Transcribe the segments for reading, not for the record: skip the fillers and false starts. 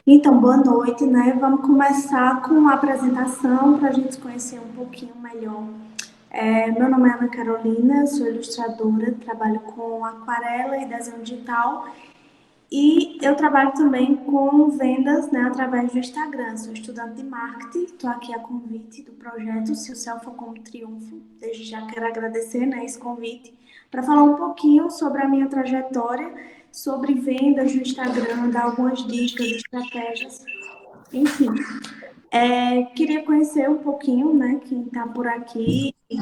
Então, boa noite, né? Vamos começar com a apresentação para a gente se conhecer um pouquinho melhor. Meu nome é Ana Carolina, eu sou ilustradora, trabalho com aquarela e desenho digital e eu trabalho também com vendas, né, através do Instagram. Sou estudante de marketing, estou aqui a convite do projeto Se o Céu For Como Triunfo. Desde já quero agradecer, né, esse convite para falar um pouquinho sobre a minha trajetória, sobre vendas no Instagram, dar algumas dicas, estratégias, enfim. Queria conhecer um pouquinho, né, quem está por aqui e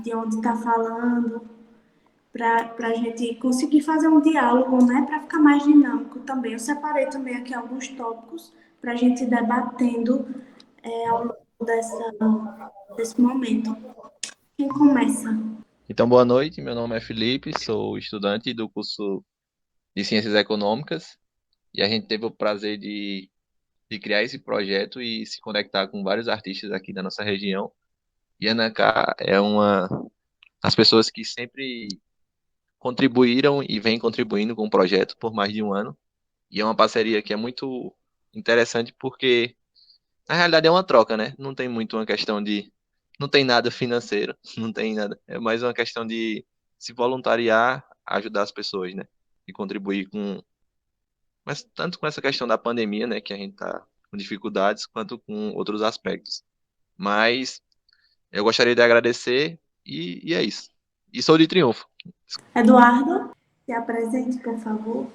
de onde está falando, para a gente conseguir fazer um diálogo, né, para ficar mais dinâmico também. Eu separei também aqui alguns tópicos para a gente ir debatendo ao longo desse momento. Quem começa? Então, boa noite. Meu nome é Felipe, sou estudante do curso de Ciências Econômicas e a gente teve o prazer de criar esse projeto e se conectar com vários artistas aqui da nossa região. E a Anacá é uma das pessoas que sempre contribuíram e vem contribuindo com o projeto por mais de um ano. E é uma parceria que é muito interessante porque, na realidade, é uma troca, né? Não tem muito uma questão de. Não tem nada financeiro, não tem nada. É mais uma questão de se voluntariar, ajudar as pessoas, né? E contribuir com. Mas tanto com essa questão da pandemia, né? Que a gente tá com dificuldades, quanto com outros aspectos. Mas eu gostaria de agradecer e é isso. E sou de Triunfo. Eduardo, se apresente, por favor.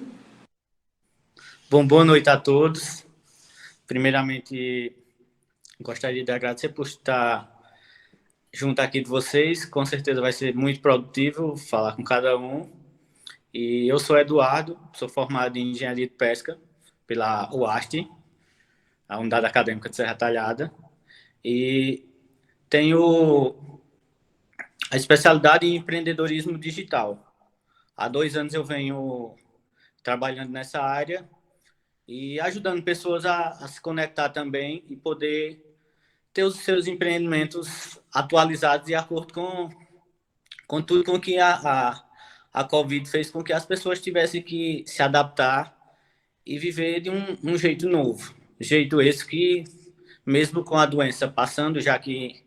Bom, boa noite a todos. Primeiramente, gostaria de agradecer por estar junto aqui de vocês. Com certeza vai ser muito produtivo falar com cada um. E eu sou Eduardo, sou formado em Engenharia de Pesca pela UAST, a Unidade Acadêmica de Serra Talhada. E tenho a especialidade em empreendedorismo digital. Há 2 anos eu venho trabalhando nessa área e ajudando pessoas a se conectar também e poder ter os seus empreendimentos atualizados de acordo com tudo com que a Covid fez com que as pessoas tivessem que se adaptar e viver de um jeito novo. Jeito esse que, mesmo com a doença passando, já que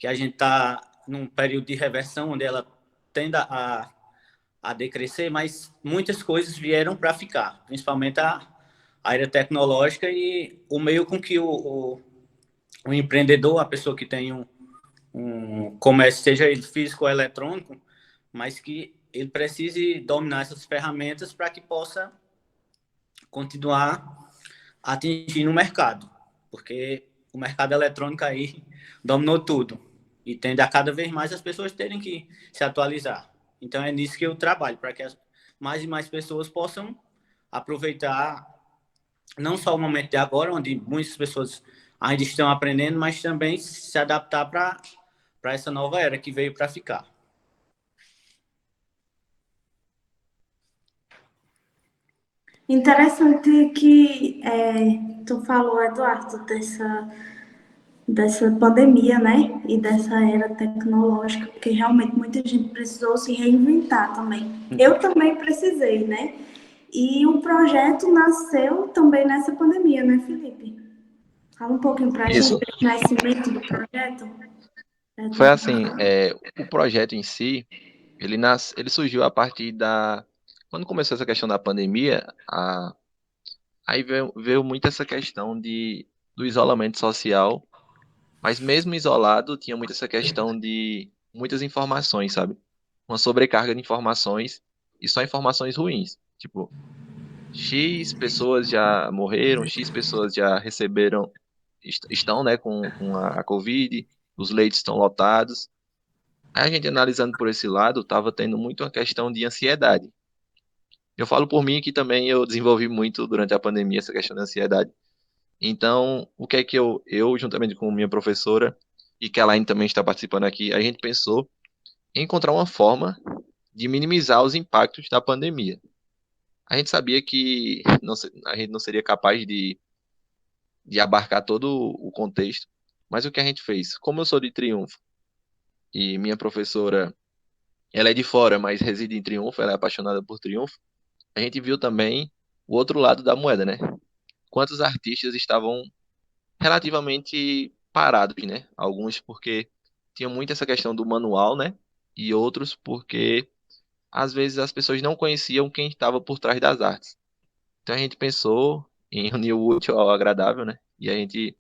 a gente está num período de reversão, onde ela tende a decrescer, mas muitas coisas vieram para ficar, principalmente a área tecnológica e o meio com que o empreendedor, a pessoa que tem um comércio, seja ele físico ou eletrônico, mas que ele precise dominar essas ferramentas para que possa continuar atingindo o mercado, porque o mercado eletrônico aí dominou tudo e tende a cada vez mais as pessoas terem que se atualizar. Então é nisso que eu trabalho, para que mais e mais pessoas possam aproveitar não só o momento de agora, onde muitas pessoas ainda estão aprendendo, mas também se adaptar para essa nova era que veio para ficar. Interessante que tu falou, Eduardo, dessa pandemia, né? E dessa era tecnológica, porque realmente muita gente precisou se reinventar também. Eu também precisei, né? E o projeto nasceu também nessa pandemia, né, Felipe? Fala um pouquinho pra gente Isso. do nascimento do projeto. Foi Eduardo. assim, o projeto em si, ele surgiu a partir da. Quando começou essa questão da pandemia, aí veio muito essa questão do isolamento social, mas mesmo isolado, tinha muito essa questão de muitas informações, sabe? Uma sobrecarga de informações e só informações ruins. Tipo, X pessoas já morreram, X pessoas já receberam, estão, né, com a Covid, os leitos estão lotados. Aí a gente analisando por esse lado, estava tendo muito uma questão de ansiedade. Eu falo por mim que também eu desenvolvi muito durante a pandemia essa questão da ansiedade. Então, o que é que eu juntamente com minha professora e que a Elaine também está participando aqui, a gente pensou em encontrar uma forma de minimizar os impactos da pandemia. A gente sabia que a gente não seria capaz de abarcar todo o contexto, mas o que a gente fez? Como eu sou de Triunfo e minha professora, ela é de fora, mas reside em Triunfo, ela é apaixonada por Triunfo, a gente viu também o outro lado da moeda, né? quantos artistas estavam relativamente parados, né? Alguns porque tinham muito essa questão do manual, né? E outros porque às vezes as pessoas não conheciam quem estava por trás das artes. Então a gente pensou em unir o útil ao agradável, né? E a gente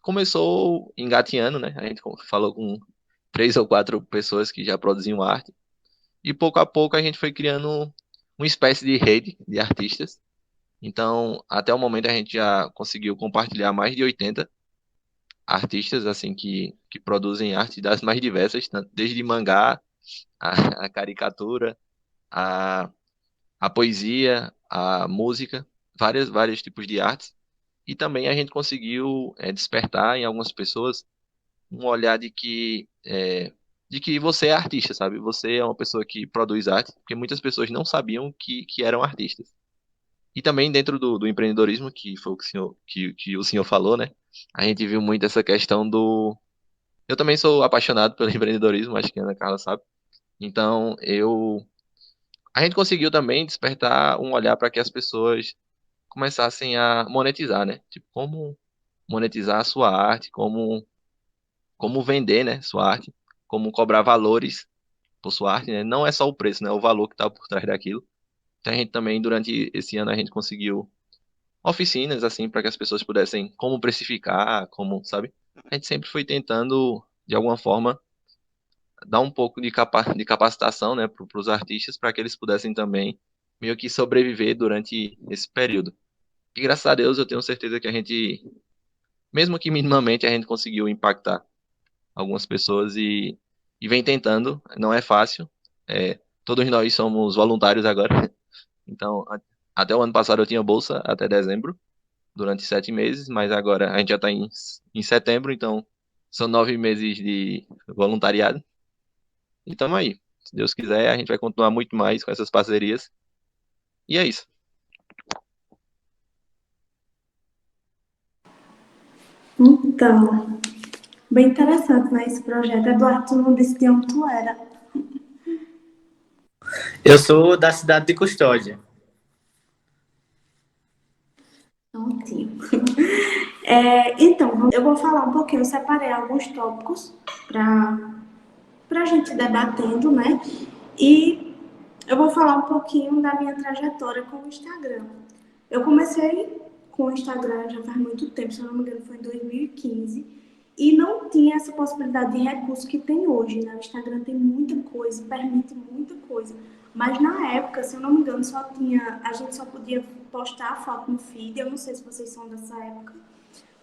começou engatinhando, né? A gente falou com 3 ou 4 pessoas que já produziam arte. E pouco a pouco a gente foi criando uma espécie de rede de artistas. Então, até o momento a gente já conseguiu compartilhar mais de 80 artistas assim que produzem arte das mais diversas, desde mangá, a caricatura, a, a poesia, a música, vários tipos de artes. E também a gente conseguiu despertar em algumas pessoas um olhar de que você é artista, sabe? Você é uma pessoa que produz arte, porque muitas pessoas não sabiam que eram artistas. E também dentro do empreendedorismo, que foi o que o senhor falou, né? A gente viu muito essa questão do. Eu também sou apaixonado pelo empreendedorismo, acho que a Ana Carla sabe. Então, a gente conseguiu também despertar um olhar para que as pessoas começassem a monetizar, né? Tipo, como monetizar a sua arte, como vender, né, sua arte, como cobrar valores por sua arte, né? Não é só o preço, né? O valor que está por trás daquilo. Então, a gente também, durante esse ano, a gente conseguiu oficinas, assim, para que as pessoas pudessem como precificar, como, sabe? A gente sempre foi tentando, de alguma forma, dar um pouco de capacitação, né, para os artistas, para que eles pudessem também meio que sobreviver durante esse período. E graças a Deus eu tenho certeza que a gente, mesmo que minimamente, a gente conseguiu impactar algumas pessoas e vem tentando, não é fácil. Todos nós somos voluntários agora, então até o ano passado eu tinha bolsa até dezembro, durante 7 meses, mas agora a gente já está em setembro, então são 9 meses de voluntariado. E estamos aí. Se Deus quiser, a gente vai continuar muito mais com essas parcerias. E é isso. Então, bem interessante, né, esse projeto. Eduardo, tu não disse de onde tu era. Eu sou da cidade de Custódia. Ótimo. Então, eu vou falar um pouquinho, eu separei alguns tópicos para a gente debatendo, né? E eu vou falar um pouquinho da minha trajetória com o Instagram. Eu comecei com o Instagram já faz muito tempo, se eu não me engano foi em 2015, e não tinha essa possibilidade de recurso que tem hoje, né? O Instagram tem muita coisa, permite muita coisa. Mas na época, se eu não me engano, a gente só podia postar foto no feed, eu não sei se vocês são dessa época,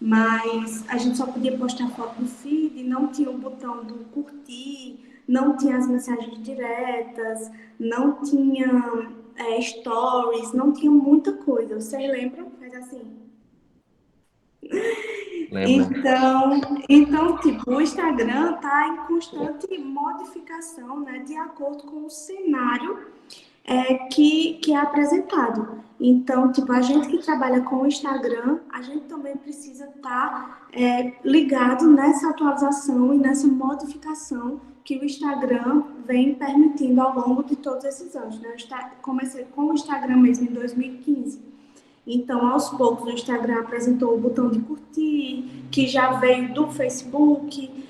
mas a gente só podia postar foto no feed, não tinha o botão do curtir, não tinha as mensagens diretas, não tinha stories, não tinha muita coisa. Vocês lembram? Faz assim. Lembra? Então, tipo, o Instagram está em constante modificação, né, de acordo com o cenário que é apresentado. Então, tipo, a gente que trabalha com o Instagram, a gente também precisa estar ligado nessa atualização e nessa modificação que o Instagram vem permitindo ao longo de todos esses anos, né? Comecei com o Instagram mesmo em 2015. Então, aos poucos, o Instagram apresentou o botão de curtir, que já veio do Facebook.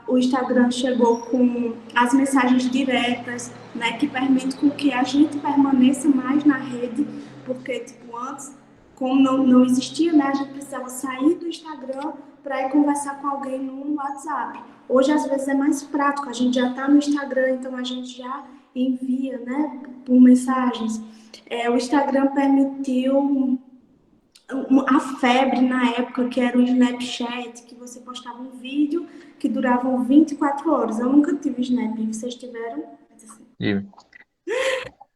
O Instagram chegou com as mensagens diretas, né, que permite com que a gente permaneça mais na rede, porque, tipo, antes, como não existia, né, a gente precisava sair do Instagram para ir conversar com alguém no WhatsApp. Hoje, às vezes, é mais prático, a gente já está no Instagram, então a gente já envia, né, por mensagens. O Instagram permitiu a febre na época, que era o Snapchat, que você postava um vídeo que durava 24 horas. Eu nunca tive Snap, vocês tiveram? Tive.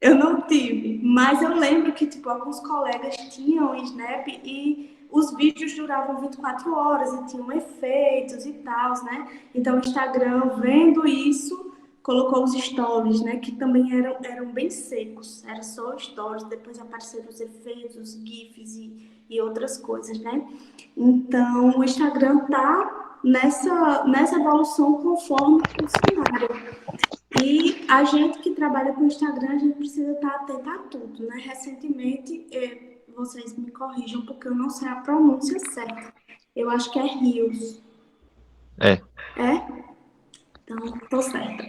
Eu não tive, mas eu lembro que tipo, alguns colegas tinham Snap e os vídeos duravam 24 horas e tinham efeitos e tal, né? Então o Instagram, vendo isso, colocou os stories, né? Que também eram bem secos, era só stories, depois apareceram os efeitos, os GIFs e outras coisas, né? Então o Instagram tá nessa evolução conforme o cenário. E a gente que trabalha com o Instagram, a gente precisa estar atento a tudo, né? Recentemente vocês me corrijam, porque eu não sei a pronúncia certa. Eu acho que é Reels. É. É? Então, tô certa.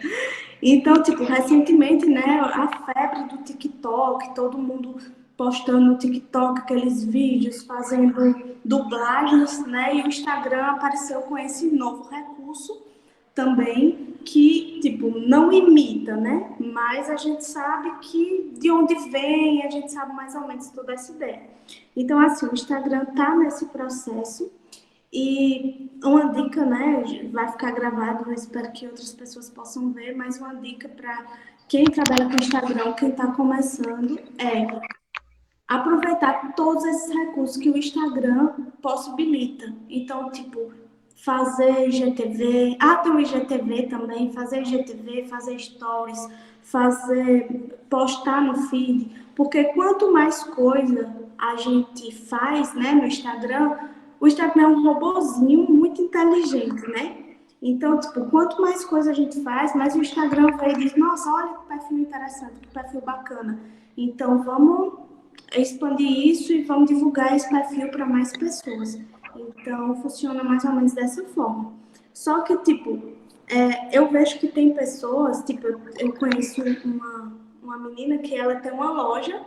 Então, tipo, recentemente, né, a febre do TikTok, todo mundo postando no TikTok aqueles vídeos, fazendo dublagens, né, e o Instagram apareceu com esse novo recurso também, que, tipo, não imita, né, mas a gente sabe que de onde vem, a gente sabe mais ou menos toda essa ideia. Então, assim, o Instagram tá nesse processo e uma dica, né, vai ficar gravado, eu espero que outras pessoas possam ver, mas uma dica para quem trabalha com Instagram, quem está começando, é aproveitar todos esses recursos que o Instagram possibilita. Então, tipo, fazer IGTV, tem o IGTV também, fazer IGTV, fazer stories, postar no feed, porque quanto mais coisa a gente faz, né, no Instagram, o Instagram é um robozinho muito inteligente, né? Então, tipo, quanto mais coisa a gente faz, mais o Instagram vai e diz, nossa, olha que perfil interessante, que perfil bacana. Então, vamos expandir isso e vamos divulgar esse perfil para mais pessoas. Então, funciona mais ou menos dessa forma. Só que, tipo, eu vejo que tem pessoas, tipo, eu conheço uma menina que ela tem uma loja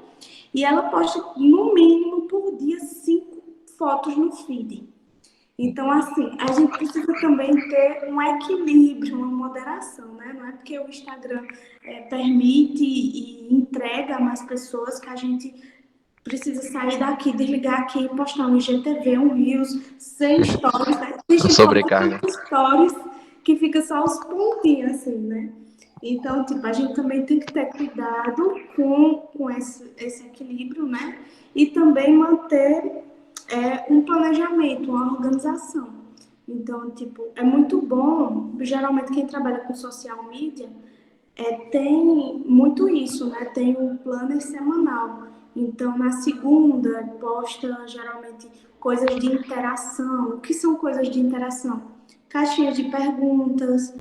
e ela posta, no mínimo, por dia, 5 fotos no feed. Então, assim, a gente precisa também ter um equilíbrio, uma moderação, né? Não é porque o Instagram permite e entrega a mais pessoas que a gente precisa sair daqui, desligar aqui e postar um IGTV, um Reels, sem stories, né? Tem A gente que coloca sobrecarga. tantos stories que fica só os pontinhos, assim, né? Então, tipo, a gente também tem que ter cuidado com esse equilíbrio, né? E também manter um planejamento, uma organização. Então, tipo, é muito bom, geralmente quem trabalha com social media tem muito isso, né? Tem um planner semanal. Então, na segunda, posta geralmente coisas de interação. O que são coisas de interação? Caixinhas de perguntas,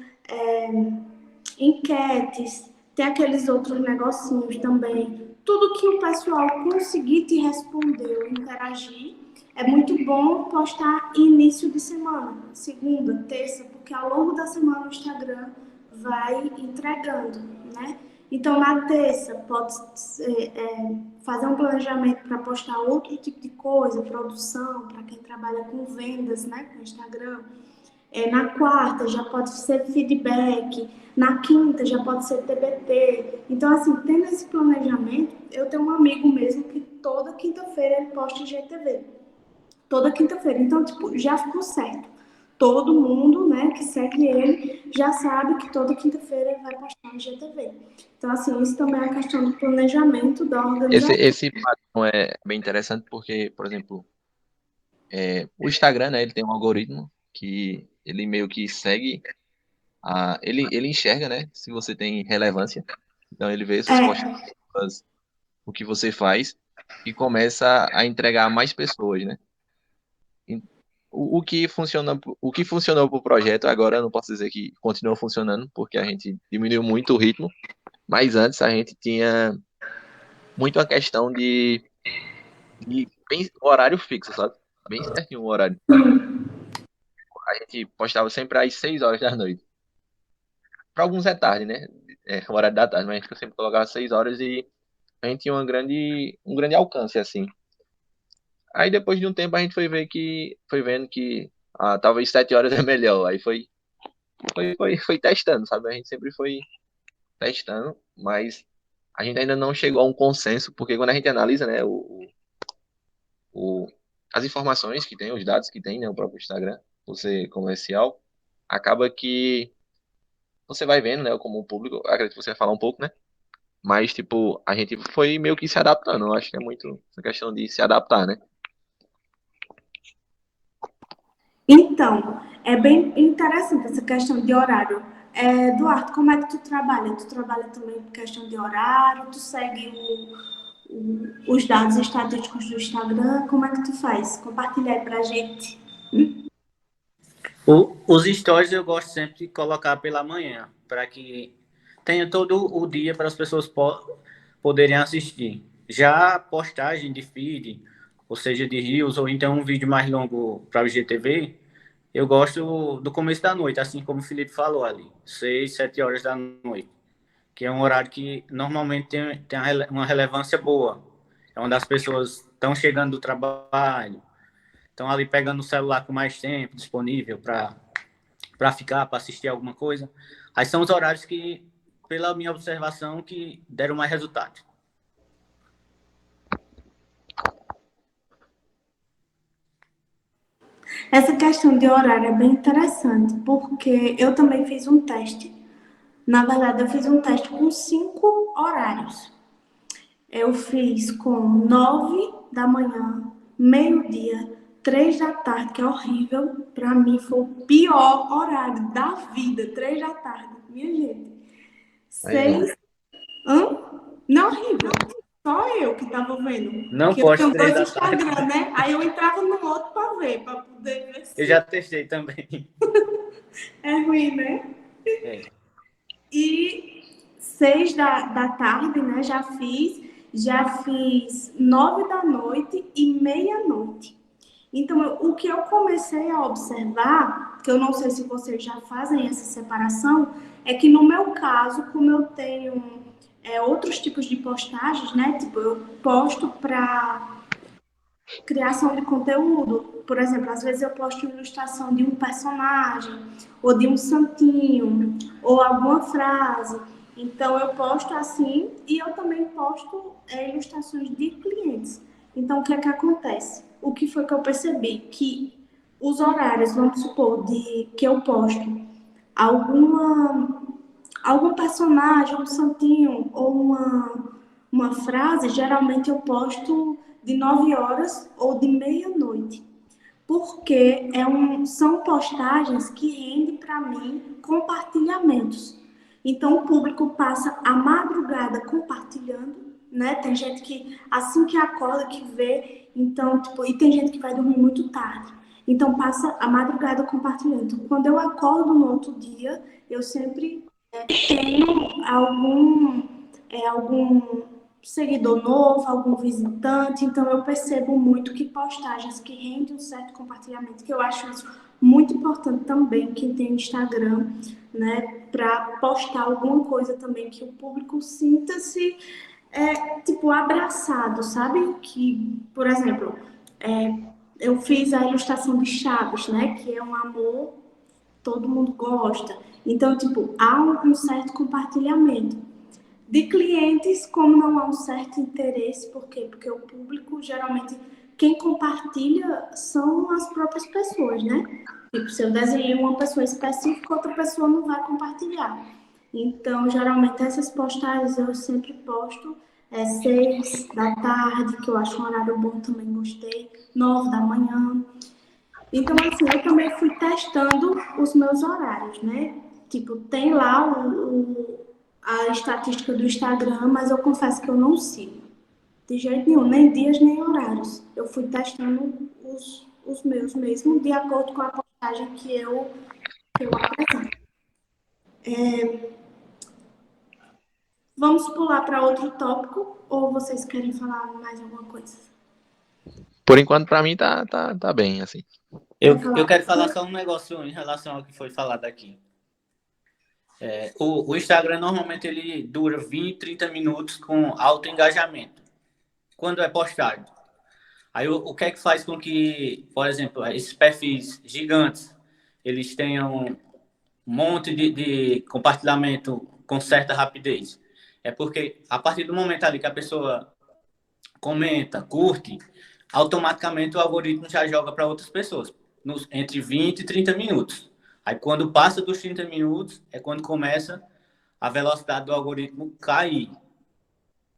enquetes, tem aqueles outros negocinhos também. Tudo que o pessoal conseguir te responder ou interagir, é muito bom postar início de semana, segunda, terça, porque ao longo da semana o Instagram vai entregando, né? Então, na terça, pode fazer um planejamento para postar outro tipo de coisa, produção, para quem trabalha com vendas, né, com Instagram. Na quarta já pode ser feedback, na quinta já pode ser TBT. Então, assim, tendo esse planejamento, eu tenho um amigo mesmo que toda quinta-feira ele posta IGTV. Toda quinta-feira. Então, tipo, já ficou certo. Todo mundo, né, que segue ele já sabe que toda quinta-feira ele vai postar no IGTV. Então, assim, isso também é a questão do planejamento, da organização. Esse padrão é bem interessante porque, por exemplo, o Instagram, né, ele tem um algoritmo que ele meio que segue, ele enxerga, né, se você tem relevância. Então ele vê suas É, postagens, o que você faz e começa a entregar a mais pessoas, né? E o que funcionou para o projeto agora eu não posso dizer que continua funcionando porque a gente diminuiu muito o ritmo, mas antes a gente tinha muito a questão de bem, horário fixo, sabe? Bem certinho o horário. A gente postava sempre às 6 horas da noite. Para alguns é tarde, né? O horário da tarde, mas a gente sempre colocava às 6 horas e a gente tinha um grande alcance, assim. Aí depois de um tempo a gente foi vendo que talvez 7 horas é melhor. Aí foi testando, sabe? A gente sempre foi testando, mas a gente ainda não chegou a um consenso, porque quando a gente analisa, né, o, as informações que tem, os dados que tem, né, o próprio Instagram, você comercial, acaba que você vai vendo, né, como o público, acredito que você vai falar um pouco, né? Mas, tipo, a gente foi meio que se adaptando. Eu acho que é muito essa questão de se adaptar, né? então, é bem interessante essa questão de horário. Eduardo, como é que tu trabalha? Tu trabalha também com questão de horário? Tu segue os dados estatísticos do Instagram? Como é que tu faz? Compartilha aí pra gente. Os stories eu gosto sempre de colocar pela manhã, para que tenha todo o dia para as pessoas poderem assistir. Já postagem de feed, ou seja, de Reels, ou então um vídeo mais longo para o IGTV, eu gosto do começo da noite, assim como o Felipe falou ali, 6, 7 horas da noite, que é um horário que normalmente tem uma relevância boa. É onde as pessoas estão chegando do trabalho, estão ali pegando o celular com mais tempo disponível para ficar, para assistir alguma coisa. Aí são os horários que, pela minha observação, que deram mais resultado. Essa questão de horário é bem interessante, porque eu também fiz um teste. Na verdade, eu fiz um teste com 5 horários. Eu fiz com 9 da manhã, meio-dia, 3 da tarde, que é horrível. Para mim foi o pior horário da vida, 3 da tarde. Minha gente. Imagina. 6. Hã? Não, horrível. Só eu que tava vendo. Não Que eu posto tenho 3 dois da tarde. Instagram, né? Aí eu entrava no outro para ver, para poder ver Eu se já testei também. é ruim, né? É. E 6 da tarde, né? Já fiz 9 da noite e meia-noite. Então, o que eu comecei a observar, que eu não sei se vocês já fazem essa separação, é que no meu caso, como eu tenho outros tipos de postagens, né? Tipo, eu posto para criação de conteúdo. Por exemplo, às vezes eu posto uma ilustração de um personagem, ou de um santinho, ou alguma frase. Então eu posto assim e eu também posto ilustrações de clientes. Então o que é que acontece? O que foi que eu percebi? Que os horários, vamos supor, de que eu posto alguma algum personagem, um santinho ou uma frase, geralmente eu posto de 9 horas ou de meia-noite. Porque são postagens que rendem para mim compartilhamentos. Então o público passa a madrugada compartilhando, né? Tem gente que assim que acorda que vê, então, tipo, e tem gente que vai dormir muito tarde. Então passa a madrugada compartilhando. Então, quando eu acordo no outro dia, eu sempre tenho algum seguidor novo, algum visitante, então eu percebo muito que postagens que rendem um certo compartilhamento, que eu acho isso muito importante também, quem tem Instagram, né, para postar alguma coisa também que o público sinta-se, tipo, abraçado, sabe? Que, por exemplo, eu fiz a ilustração de Chaves, né, que é um amor, todo mundo gosta. Então, tipo, há um certo compartilhamento. De clientes, como não há um certo interesse, por quê? Porque o público, geralmente, quem compartilha são as próprias pessoas, né? Tipo, se eu desenhei uma pessoa específica, outra pessoa não vai compartilhar. Então, geralmente, essas postagens eu sempre posto 6 da tarde, que eu acho um horário bom, também gostei, 9 da manhã. Então, assim, eu também fui testando os meus horários, né? Tipo, tem lá a estatística do Instagram, mas eu confesso que eu não sigo. De jeito nenhum, nem dias, nem horários. Eu fui testando os meus mesmo, de acordo com a postagem que eu apresento. Vamos pular para outro tópico, ou vocês querem falar mais alguma coisa? Por enquanto, pra mim, tá bem, assim. Eu quero falar só um negócio em relação ao que foi falado aqui. O Instagram, normalmente, ele dura 20, 30 minutos com alto engajamento, quando é postado. Aí, o que é que faz com que, por exemplo, esses perfis gigantes, eles tenham um monte de compartilhamento com certa rapidez? É porque, a partir do momento ali que a pessoa comenta, curte, automaticamente o algoritmo já joga para outras pessoas, entre 20 e 30 minutos. Aí quando passa dos 30 minutos, é quando começa a velocidade do algoritmo cair.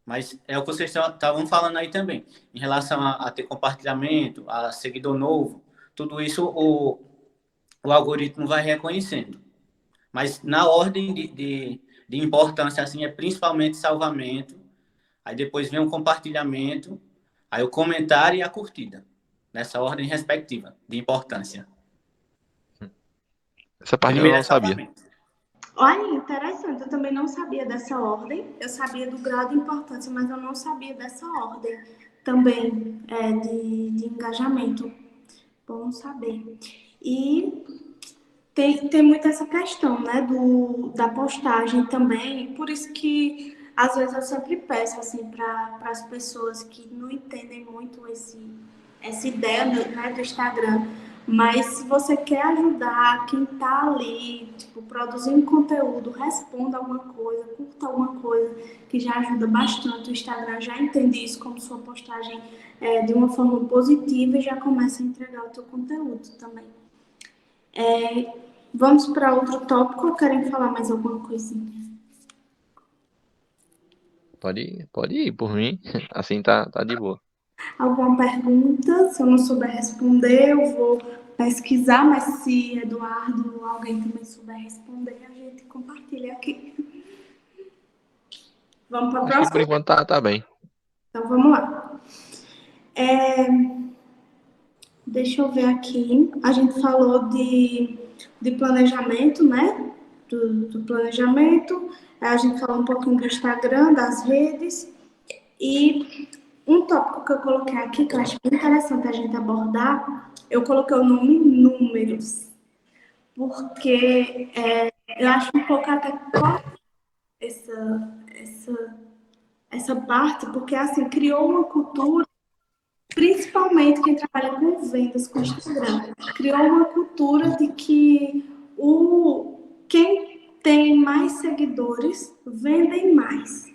Mas é o que vocês estavam falando aí também. Em relação a ter compartilhamento, a seguidor novo, tudo isso o algoritmo vai reconhecendo. Mas na ordem de importância, assim, é principalmente salvamento, aí depois vem o compartilhamento, aí o comentário e a curtida, nessa ordem respectiva de importância. Essa parte eu Primeiro é não sabia. salvamento. Olha, interessante, eu também não sabia dessa ordem. Eu sabia do grau de importância, mas eu não sabia dessa ordem também de engajamento. Bom saber. E tem muito essa questão, né, da postagem também. Por isso que, às vezes, eu sempre peço, assim, para as pessoas que não entendem muito essa ideia, né, do Instagram. Mas se você quer ajudar quem tá ali, tipo, produzindo conteúdo, responda alguma coisa, curta alguma coisa, que já ajuda bastante. O Instagram já entende isso como sua postagem de uma forma positiva e já começa a entregar o teu conteúdo também. Vamos para outro tópico ou querem falar mais alguma coisinha? Pode ir por mim. Assim tá de boa. Alguma pergunta? Se eu não souber responder, eu vou pesquisar, mas se Eduardo ou alguém também souber responder, a gente compartilha aqui. Vamos para a Acho que por próxima? enquanto tá bem. Então vamos lá. Deixa eu ver aqui. A gente falou de planejamento, né? Do planejamento. A gente falou um pouquinho do Instagram, das redes. E um tópico que eu coloquei aqui, que eu acho bem interessante a gente abordar, eu coloquei o nome números, porque eu acho um pouco até essa, essa parte, porque assim, criou uma cultura, principalmente quem trabalha com vendas, com Instagram, criou uma cultura de que quem tem mais seguidores vendem mais.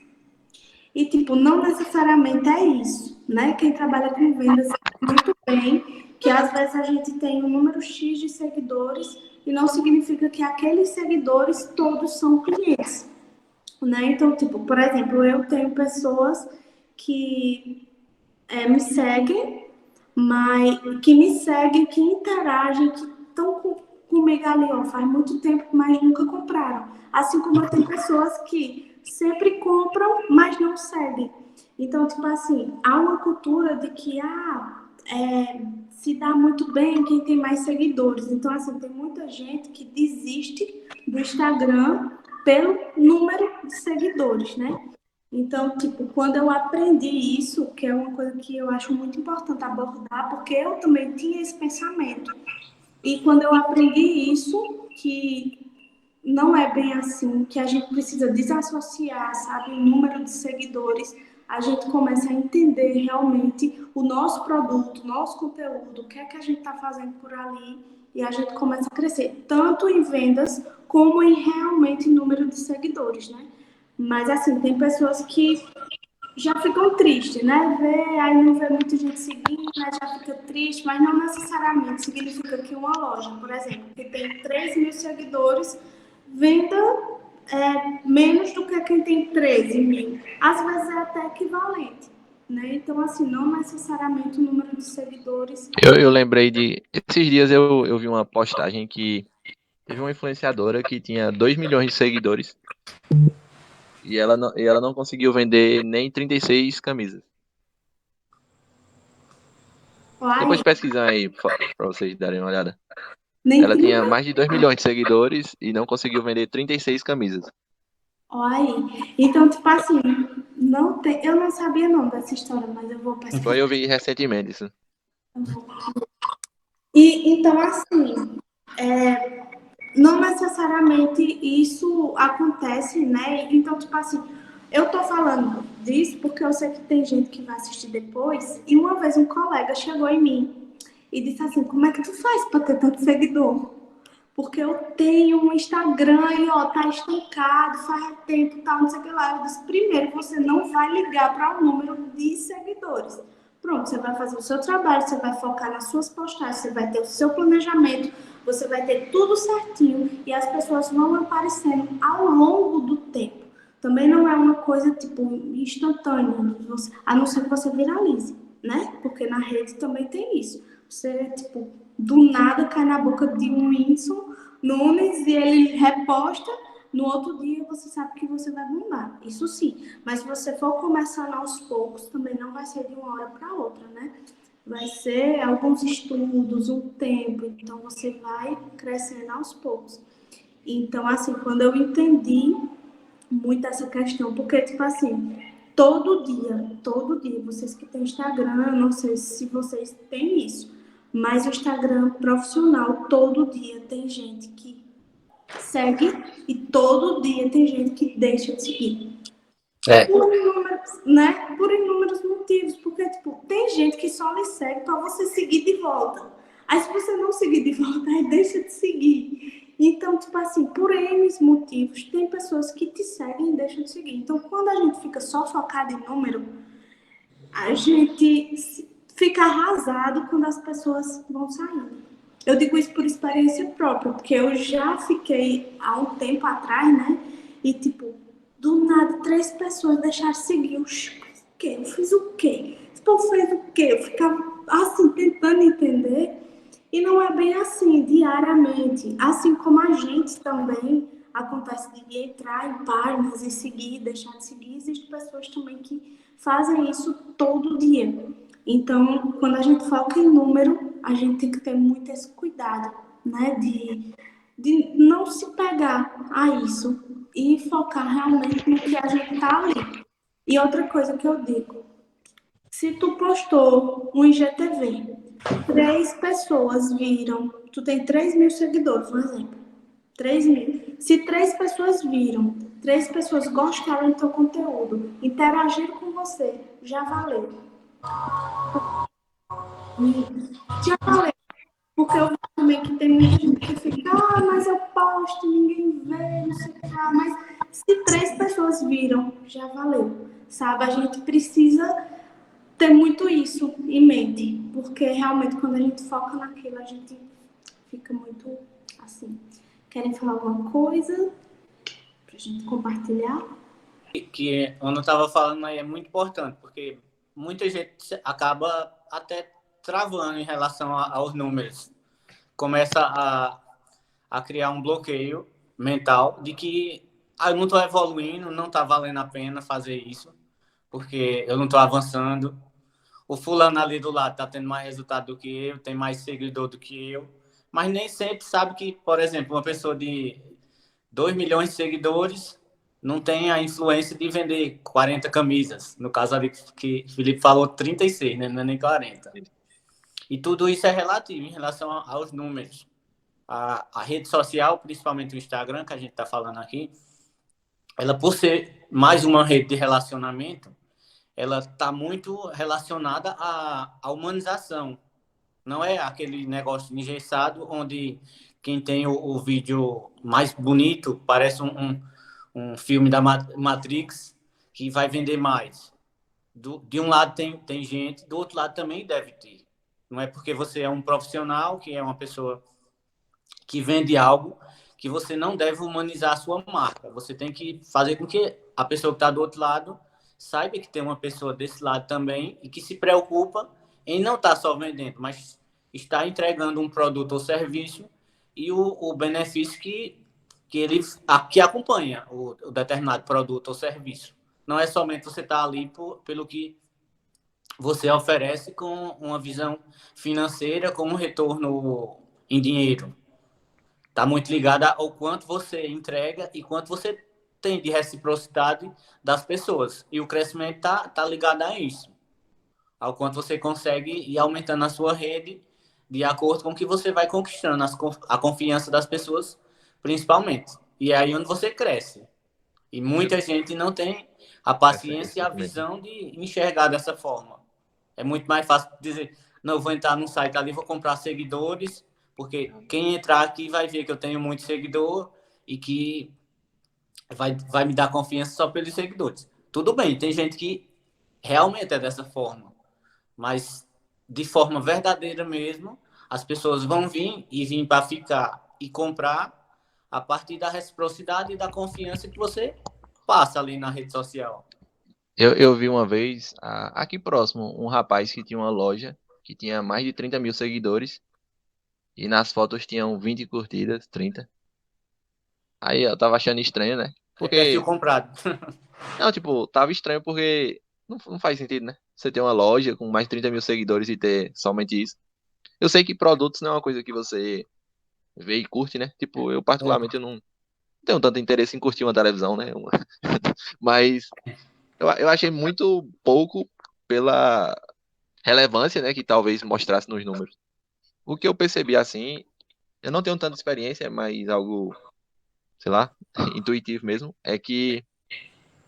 E, tipo, não necessariamente é isso, né? Quem trabalha com vendas sabe muito bem que às vezes a gente tem um número X de seguidores e não significa que aqueles seguidores todos são clientes, né? Então, tipo, por exemplo, eu tenho pessoas que me seguem, mas que me seguem, que interagem, que estão comigo ali, ó, faz muito tempo, mas nunca compraram. Assim como eu tenho pessoas que sempre compram, mas não seguem. Então, tipo assim, há uma cultura de que se dá muito bem quem tem mais seguidores. Então, assim, tem muita gente que desiste do Instagram pelo número de seguidores, né? Então, tipo, quando eu aprendi isso, que é uma coisa que eu acho muito importante abordar, porque eu também tinha esse pensamento. E quando eu aprendi isso, que não é bem assim, que a gente precisa desassociar, sabe, o número de seguidores, a gente começa a entender realmente o nosso produto, o nosso conteúdo, o que é que a gente está fazendo por ali, e a gente começa a crescer, tanto em vendas, como em realmente número de seguidores, né? Mas assim, tem pessoas que já ficam tristes, né? Aí não vê muita gente seguindo, né? Já fica triste, mas não necessariamente significa que uma loja, por exemplo, que tem 3 mil seguidores, venda menos do que quem tem 13 mil. Às vezes é até equivalente, né? Então, assim, não necessariamente o número de seguidores. Eu lembrei de. Esses dias eu vi uma postagem que teve uma influenciadora que tinha 2 milhões de seguidores e ela não conseguiu vender nem 36 camisas. Ai, Depois pesquisam aí pra vocês darem uma olhada. nem Ela 30. tinha mais de 2 milhões de seguidores e não conseguiu vender 36 camisas. Aí. Então, tipo assim, não tem, eu não sabia não dessa história, mas eu vou Foi pesquisar. eu vi recentemente isso. E então, assim, não necessariamente isso acontece, né? Então, tipo assim, eu tô falando disso porque eu sei que tem gente que vai assistir depois. E uma vez um colega chegou em mim e disse assim: Como é que tu faz pra ter tanto seguidor? Porque eu tenho um Instagram e ó, tá estancado, faz tempo, tal, não sei o que lá. Eu disse: primeiro, você não vai ligar para o número de seguidores. Pronto, você vai fazer o seu trabalho, você vai focar nas suas postagens, você vai ter o seu planejamento, você vai ter tudo certinho e as pessoas vão aparecendo ao longo do tempo. Também não é uma coisa tipo instantânea, a não ser que você viralize, né? Porque na rede também tem isso. Você, tipo, do nada cai na boca de um Whindersson Nunes e ele reposta, no outro dia você sabe que você vai bombar. Isso sim. Mas se você for começando aos poucos, também não vai ser de uma hora para outra, né? Vai ser alguns estudos, um tempo. Então você vai crescendo aos poucos. Então, assim, quando eu entendi muito essa questão, porque, tipo assim, todo dia, vocês que têm Instagram, não sei se vocês têm isso, mas o Instagram profissional, todo dia tem gente que segue e todo dia tem gente que deixa de seguir. É. Por inúmeros, né? Por inúmeros motivos, porque, tipo, tem gente que só lhe segue para você seguir de volta. Aí, se você não seguir de volta, aí deixa de seguir. Então, tipo assim, por N motivos, tem pessoas que te seguem e deixam de seguir. Então, quando a gente fica só focado em número, a gente fica arrasado quando as pessoas vão saindo. Eu digo isso por experiência própria, porque eu já fiquei há um tempo atrás, né? E, tipo, do nada, 3 pessoas deixaram de seguir. Eu fiz o quê? Esse povo fez o quê? Eu ficava, assim, tentando entender. E não é bem assim, diariamente. Assim como a gente também acontece de entrar em páginas e seguir, deixar de seguir, existem pessoas também que fazem isso todo dia. Então, quando a gente foca em número, a gente tem que ter muito esse cuidado, né? De não se pegar a isso e focar realmente no que a gente tá ali. E outra coisa que eu digo, se tu postou um IGTV, 3 pessoas viram, tu tem 3.000 seguidores, por exemplo. 3.000. Se 3 pessoas viram, 3 pessoas gostaram do teu conteúdo, interagiram com você, já valeu. Já valeu. Porque eu vejo também que tem muita gente que fica, mas eu posto, ninguém vê, não sei o que lá. Mas se 3 pessoas viram, já valeu. Sabe? A gente precisa ter muito isso em mente, porque realmente quando a gente foca naquilo, a gente fica muito assim. Querem falar alguma coisa pra gente compartilhar? Que o Ana estava falando aí é muito importante, porque muita gente acaba até travando em relação aos números. Começa a criar um bloqueio mental de que eu não estou evoluindo, não está valendo a pena fazer isso, porque eu não estou avançando. O fulano ali do lado está tendo mais resultado do que eu, tem mais seguidor do que eu, mas nem sempre sabe que, por exemplo, uma pessoa de 2 milhões de seguidores não tem a influência de vender 40 camisas. No caso ali que o Felipe falou 36, né? Não é nem 40. E tudo isso é relativo em relação aos números. A rede social, principalmente o Instagram, que a gente está falando aqui, ela por ser mais uma rede de relacionamento, ela está muito relacionada à humanização. Não é aquele negócio engessado onde quem tem o vídeo mais bonito parece um filme da Matrix que vai vender mais. De um lado tem gente, do outro lado também deve ter. Não é porque você é um profissional, que é uma pessoa que vende algo, que você não deve humanizar a sua marca. Você tem que fazer com que a pessoa que está do outro lado saiba que tem uma pessoa desse lado também e que se preocupa em não estar só vendendo, mas está entregando um produto ou serviço e o benefício que ele que acompanha o determinado produto ou serviço. Não é somente você estar ali pelo que você oferece com uma visão financeira, com um retorno em dinheiro. Está muito ligada ao quanto você entrega e quanto você tem de reciprocidade das pessoas. E o crescimento tá ligado a isso. Ao quanto você consegue ir aumentando a sua rede de acordo com o que você vai conquistando a confiança das pessoas, principalmente. E é aí onde você cresce. E muita gente não tem a paciência e a visão de enxergar dessa forma. É muito mais fácil dizer, não, eu vou entrar num site ali, vou comprar seguidores, porque quem entrar aqui vai ver que eu tenho muito seguidor e que vai me dar confiança só pelos seguidores. Tudo bem, tem gente que realmente é dessa forma, mas de forma verdadeira mesmo, as pessoas vão vir para ficar e comprar a partir da reciprocidade e da confiança que você passa ali na rede social. Eu vi uma vez, aqui próximo, um rapaz que tinha uma loja que tinha mais de 30 mil seguidores e nas fotos tinham 20 curtidas, 30. Aí eu tava achando estranho, né? É perfil Porque, comprado. não, tipo, tava estranho porque não faz sentido, né? Você ter uma loja com mais de 30 mil seguidores e ter somente isso. Eu sei que produtos não é uma coisa que você vê e curte, né? Tipo, eu particularmente eu não. tenho tanto interesse em curtir uma televisão, né? Mas eu achei muito pouco pela relevância, né, que talvez mostrasse nos números. O que eu percebi assim, eu não tenho tanta experiência, mas algo, sei lá, intuitivo mesmo, é que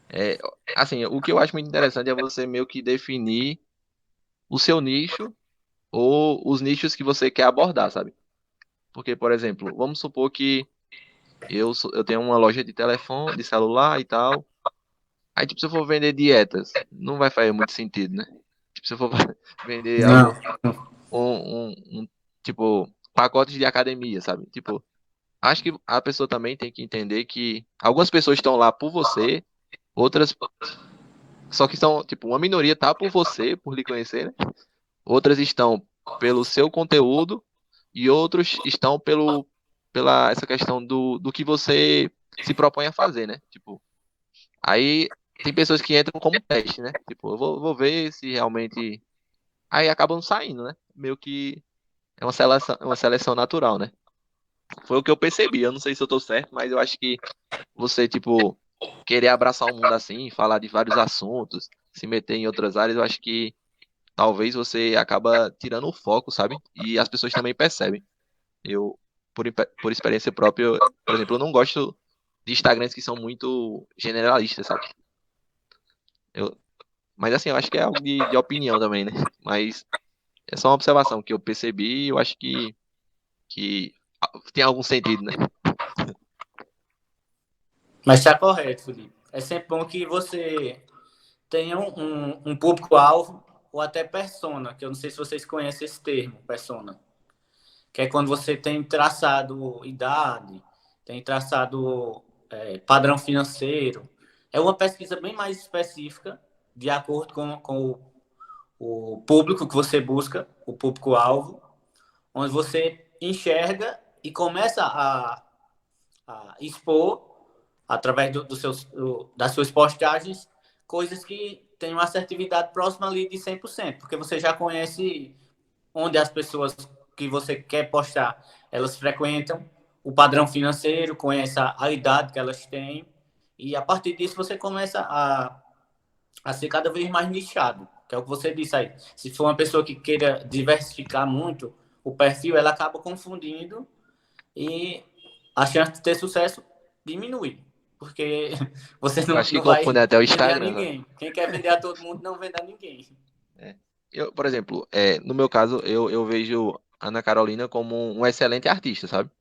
é, assim, o que eu acho muito interessante é você meio que definir o seu nicho ou os nichos que você quer abordar, sabe? Porque, por exemplo, vamos supor que eu tenho uma loja de telefone, de celular e tal. Aí, tipo, se eu for vender dietas, não vai fazer muito sentido, né? Tipo, se eu for vender Não. tipo, pacotes de academia, sabe? Tipo, acho que a pessoa também tem que entender que algumas pessoas estão lá por você, outras só que são, tipo, uma minoria tá por você, por lhe conhecer, né? Outras estão pelo seu conteúdo e outros estão pela essa questão do que você se propõe a fazer, né? Tipo, aí tem pessoas que entram como teste, né? Tipo, vou ver se realmente. Aí acabam saindo, né? Meio que é uma seleção natural, né? Foi o que eu percebi. Eu não sei se eu tô certo, mas eu acho que você, tipo, querer abraçar o mundo assim, falar de vários assuntos, se meter em outras áreas, eu acho que talvez você acaba tirando o foco, sabe? E as pessoas também percebem. Eu, por experiência própria, por exemplo, eu não gosto de Instagrams que são muito generalistas, sabe? Eu, mas assim, eu acho que é algo de opinião também, né? Mas é só uma observação que eu percebi e eu acho que tem algum sentido, né? Mas está correto, Felipe. É sempre bom que você tenha um público-alvo ou até persona, que eu não sei se vocês conhecem esse termo, persona, que é quando você tem traçado idade, tem traçado padrão financeiro. É uma pesquisa bem mais específica, de acordo com o público que você busca, o público-alvo, onde você enxerga e começa a expor, através das suas postagens, coisas que têm uma assertividade próxima ali de 100%, porque você já conhece onde as pessoas que você quer postar, elas frequentam, o padrão financeiro, conhece a idade que elas têm, e a partir disso você começa a ser cada vez mais nichado, que é o que você disse aí. Se for uma pessoa que queira diversificar muito o perfil, ela acaba confundindo e a chance de ter sucesso diminui, porque você Eu acho que não vai confunde até o vender a Instagram, sabe? ninguém. Quem quer vender a todo mundo não vende a ninguém. É. Por exemplo, no meu caso, eu vejo Ana Carolina como um excelente artista, sabe?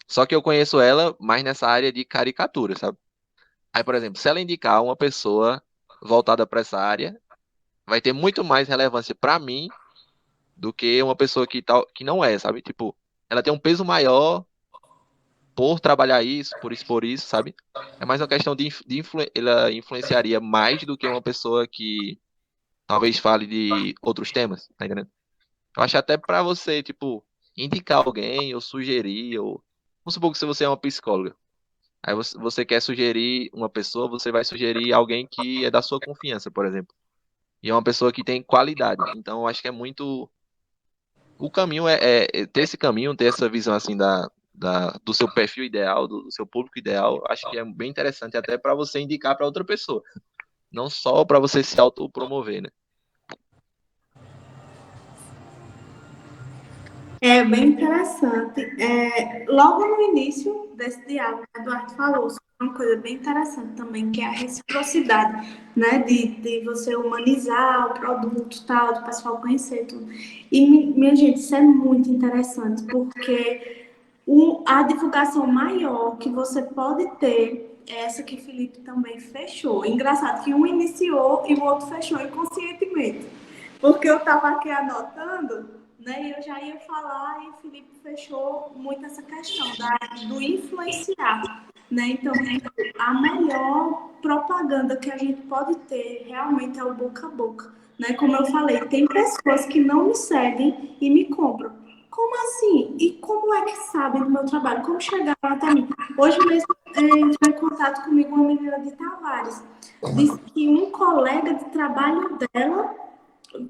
Só que eu conheço ela mais nessa área de caricatura, sabe? Aí, por exemplo, se ela indicar uma pessoa voltada para essa área, vai ter muito mais relevância para mim do que uma pessoa que não é, sabe? Tipo, ela tem um peso maior por trabalhar isso, por expor isso, sabe? É mais uma questão ela influenciaria mais do que uma pessoa que talvez fale de outros temas, tá entendendo? Eu acho até pra você, tipo, indicar alguém ou sugerir, ou vamos supor que se você é uma psicóloga, aí você quer sugerir uma pessoa, você vai sugerir alguém que é da sua confiança, por exemplo. E é uma pessoa que tem qualidade. Então, eu acho que é muito. O caminho é ter esse caminho, ter essa visão assim do seu perfil ideal, do seu público ideal. Acho que é bem interessante até para você indicar para outra pessoa, não só para você se autopromover, né? É bem interessante. Logo no início desse diálogo, o Eduardo falou sobre uma coisa bem interessante também, que é a reciprocidade, né? De você humanizar o produto, tal, do pessoal conhecer tudo. E, minha gente, isso é muito interessante, porque a divulgação maior que você pode ter é essa que o Felipe também fechou. Engraçado que um iniciou e o outro fechou inconscientemente. Porque eu estava aqui anotando, né? E eu já ia falar e o Felipe fechou muito essa questão do influenciar, né? Então, a melhor propaganda que a gente pode ter realmente é o boca a boca, né? Como eu falei, tem pessoas que não me seguem e me compram. Como assim? E como é que sabem do meu trabalho? Como chegaram até mim? Hoje mesmo entrou em contato comigo uma menina de Tavares. Disse que um colega de trabalho dela,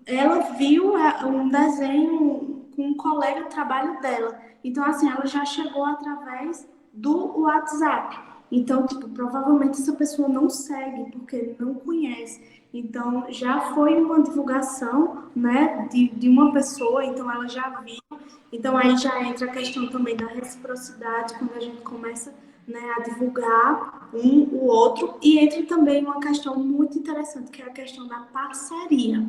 ela viu um desenho com um colega de trabalho dela. Então, assim, ela já chegou através do WhatsApp. Então, tipo, provavelmente essa pessoa não segue porque não conhece. Então, já foi uma divulgação, né, de uma pessoa, então ela já viu. Então, aí já entra a questão também da reciprocidade, quando a gente começa, né, a divulgar o outro. E entra também uma questão muito interessante, que é a questão da parceria,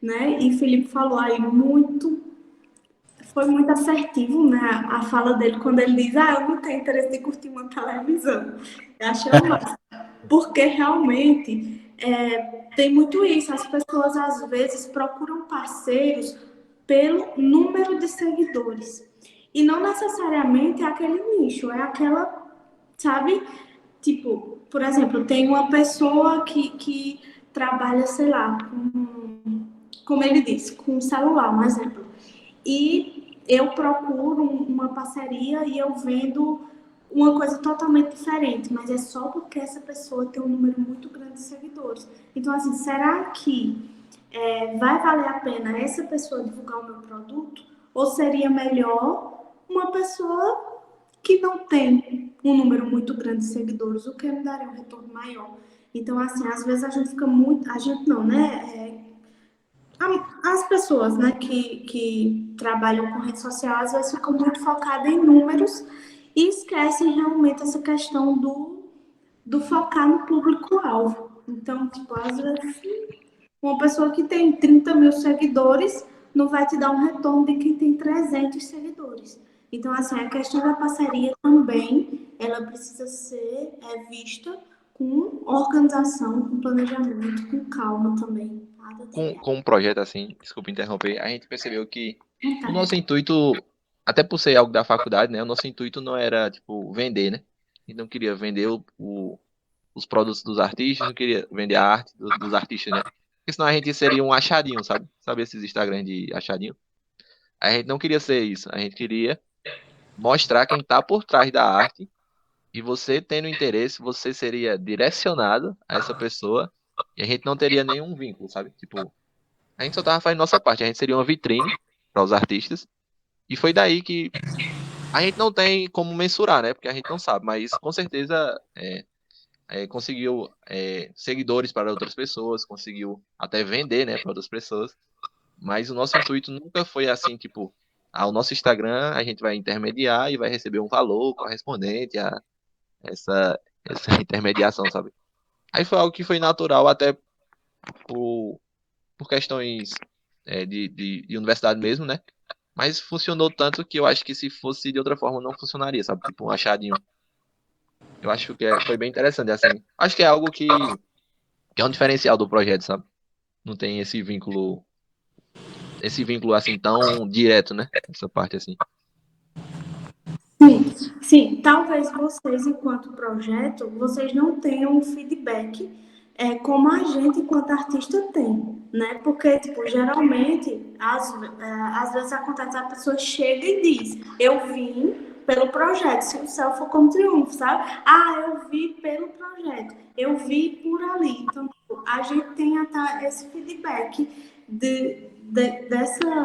né? E Felipe falou aí foi muito assertivo, né, a fala dele quando ele diz, eu não tenho interesse de curtir uma televisão. Eu achei o máximo. Porque realmente tem muito isso. As pessoas às vezes procuram parceiros pelo número de seguidores. E não necessariamente é aquele nicho, é aquela, sabe? Tipo, por exemplo, tem uma pessoa que trabalha, sei lá, como ele disse, com um celular, um exemplo. E eu procuro uma parceria e eu vendo uma coisa totalmente diferente, mas é só porque essa pessoa tem um número muito grande de seguidores. Então, assim, será que vai valer a pena essa pessoa divulgar o meu produto? Ou seria melhor uma pessoa que não tem um número muito grande de seguidores, o que me daria um retorno maior? Então, assim, às vezes a gente fica muito. A gente não, né? As pessoas, né, que trabalham com rede social, às vezes ficam muito focadas em números e esquecem realmente essa questão do focar no público-alvo. Então, tipo, às vezes, uma pessoa que tem 30 mil seguidores não vai te dar um retorno de quem tem 300 seguidores. Então, assim, a questão da parceria também, ela precisa ser vista com organização, com planejamento, com calma também. Nada de Com um projeto assim, desculpa interromper, a gente percebeu que o vontade. nosso intuito, até por ser algo da faculdade, né? O nosso intuito não era, tipo, vender, né? A gente não queria vender os produtos dos artistas, não queria vender a arte dos artistas, né? Porque senão a gente seria um achadinho, sabe? Sabe esses Instagram de achadinho? A gente não queria ser isso. A gente queria mostrar quem tá por trás da arte. E você tendo interesse, você seria direcionado a essa pessoa. E a gente não teria nenhum vínculo, sabe? Tipo, a gente só tava fazendo nossa parte. A gente seria uma vitrine para os artistas. E foi daí que a gente não tem como mensurar, né? Porque a gente não sabe. Mas com certeza conseguiu seguidores para outras pessoas, conseguiu até vender, né, para outras pessoas. Mas o nosso intuito nunca foi assim, tipo, o nosso Instagram a gente vai intermediar e vai receber um valor correspondente a essa intermediação, sabe? Aí foi algo que foi natural até por, por questões de universidade mesmo, né? Mas funcionou tanto que eu acho que se fosse de outra forma não funcionaria, sabe? Tipo um achadinho. Eu acho que foi bem interessante, assim. Acho que é algo que é um diferencial do projeto, sabe? Não tem esse vínculo assim tão direto, né? Essa parte assim. Sim, sim. Talvez vocês, enquanto projeto, vocês não tenham um feedback como a gente, enquanto artista, tem, né? Porque, tipo, geralmente, às vezes acontece, a pessoa chega e diz, eu vim pelo projeto, se o céu for como triunfo, sabe? Eu vi pelo projeto, eu vi por ali. Então, tipo, a gente tem até esse feedback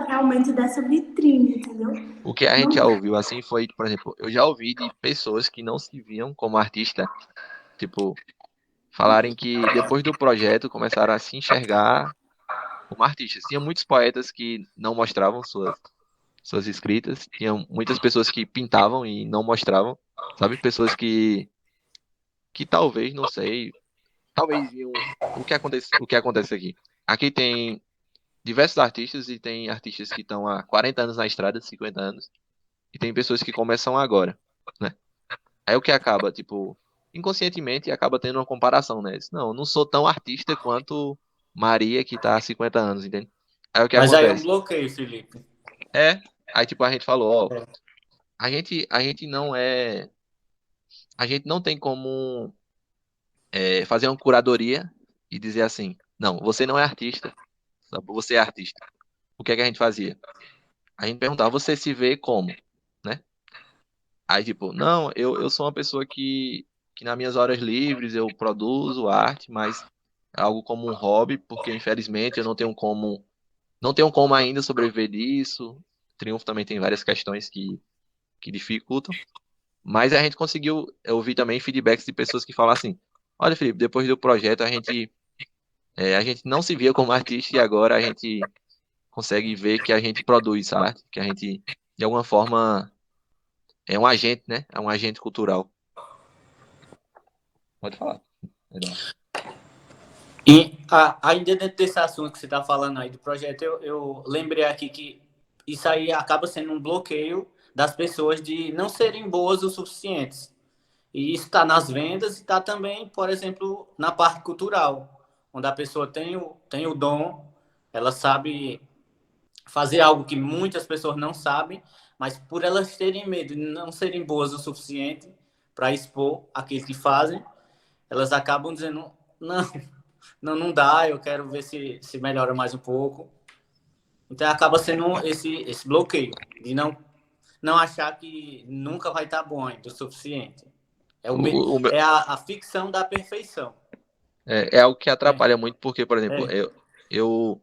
realmente dessa vitrine, entendeu? O que a gente Não. já ouviu assim foi, por exemplo, eu já ouvi de pessoas que não se viam como artista, tipo, falarem que depois do projeto começaram a se enxergar como artistas. Tinha muitos poetas que não mostravam suas escritas, tinha muitas pessoas que pintavam e não mostravam, sabe? Pessoas que talvez, não sei, talvez iam. O que acontece aqui? Aqui tem diversos artistas e tem artistas que estão há 40 anos na estrada, 50 anos, e tem pessoas que começam agora, né? Aí o que acaba, tipo, inconscientemente acaba tendo uma comparação, né? Não, eu não sou tão artista quanto Maria que tá há 50 anos, entende? Aí o que Mas aí é um acontece? bloqueio, Felipe. É, aí tipo a gente falou, ó, a gente não é, a gente não tem como fazer uma curadoria e dizer assim, não, você não é artista, sabe? Você é artista. O que é que a gente fazia? A gente perguntava, você se vê como, né? Aí tipo, não, eu sou uma pessoa que nas minhas horas livres eu produzo arte, mas é algo como um hobby, porque infelizmente eu não tenho como ainda sobreviver disso. Triunfo também tem várias questões que dificultam. Mas a gente conseguiu ouvir também feedbacks de pessoas que falam assim: olha, Felipe, depois do projeto a gente não se via como artista e agora a gente consegue ver que a gente produz arte, que a gente, de alguma forma, é um agente, né? É um agente cultural. Pode falar, Eduardo. E ainda dentro desse assunto que você está falando aí do projeto, eu lembrei aqui que isso aí acaba sendo um bloqueio das pessoas de não serem boas o suficientes. E isso está nas vendas e está também, por exemplo, na parte cultural, onde a pessoa tem o dom, ela sabe fazer algo que muitas pessoas não sabem, mas por elas terem medo de não serem boas o suficiente para expor aquilo que fazem, elas acabam dizendo, não dá, eu quero ver se melhora mais um pouco. Então acaba sendo esse bloqueio de não achar que nunca vai estar bom ainda o suficiente. O meu- É a ficção da perfeição. é algo que É, atrapalha muito, porque, por exemplo, é. eu,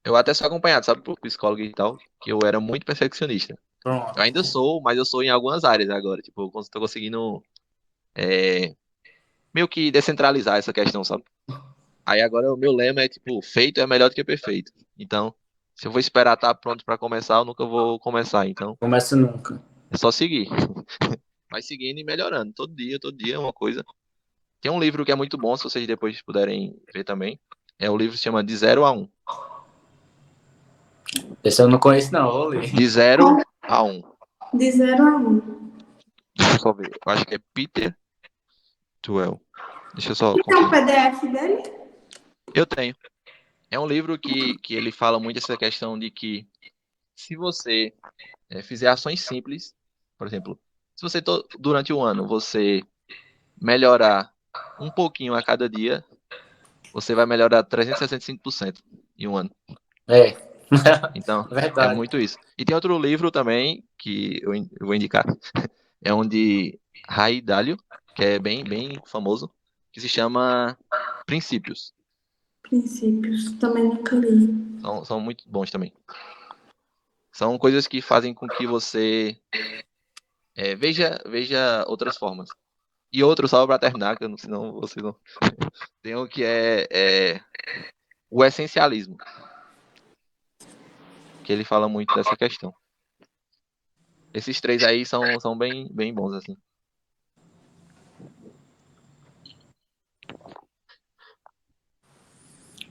eu até sou acompanhado, sabe, por psicólogo e tal, que eu era muito perfeccionista. Eu Pronto. ainda sou, mas eu sou em algumas áreas agora. Tipo, eu tô conseguindo meio que descentralizar essa questão, sabe? Aí agora o meu lema é, tipo, feito é melhor do que perfeito. Então, se eu vou esperar estar pronto pra começar, eu nunca vou começar. Então, Começa nunca. é só seguir. Vai seguindo e melhorando. Todo dia é uma coisa. Tem um livro que é muito bom, se vocês depois puderem ver também. É o livro que se chama De Zero a Um. Esse eu não conheço, não. Vou ler. De Zero a Um. De 0 a 1. Deixa eu só ver. Eu acho que é Peter Tuel. Deixa eu só E tem o confirmar. PDF dele? Eu tenho. É um livro que ele fala muito essa questão de que se você fizer ações simples, por exemplo, se você durante o ano você melhorar um pouquinho a cada dia, você vai melhorar 365% em um ano. É. Então, é Verdade. muito isso. E tem outro livro também que eu vou indicar, é um de Ray Dalio, que é bem famoso, que se chama Princípios. Princípios. Também nunca li. São muito bons também. São coisas que fazem com que você veja outras formas. E outro, só para terminar, que senão vocês não. Tem o que é o essencialismo, que ele fala muito dessa questão. Esses três aí são bem bons, assim.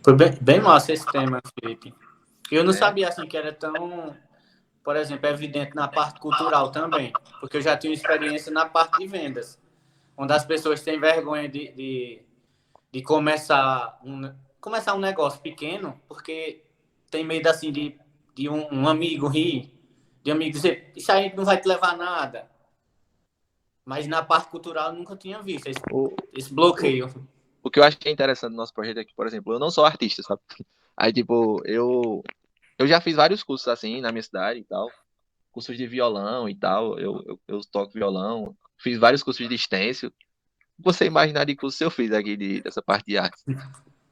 Foi bem massa esse tema, Felipe. Eu não É, sabia assim que era tão, por exemplo, evidente na parte cultural também, porque eu já tinha experiência na parte de vendas, onde as pessoas têm vergonha de começar um negócio pequeno, porque tem medo assim de um amigo rir, de um amigo dizer, isso aí não vai te levar a nada. Mas na parte cultural eu nunca tinha visto o, esse o, bloqueio. o que eu acho que é interessante no nosso projeto é que, por exemplo, eu não sou artista, sabe? Aí, tipo, eu já fiz vários cursos assim na minha cidade e tal. Cursos de violão e tal. Eu toco violão. Fiz vários cursos de stencil. Você imaginar de curso eu fiz aqui dessa parte de arte.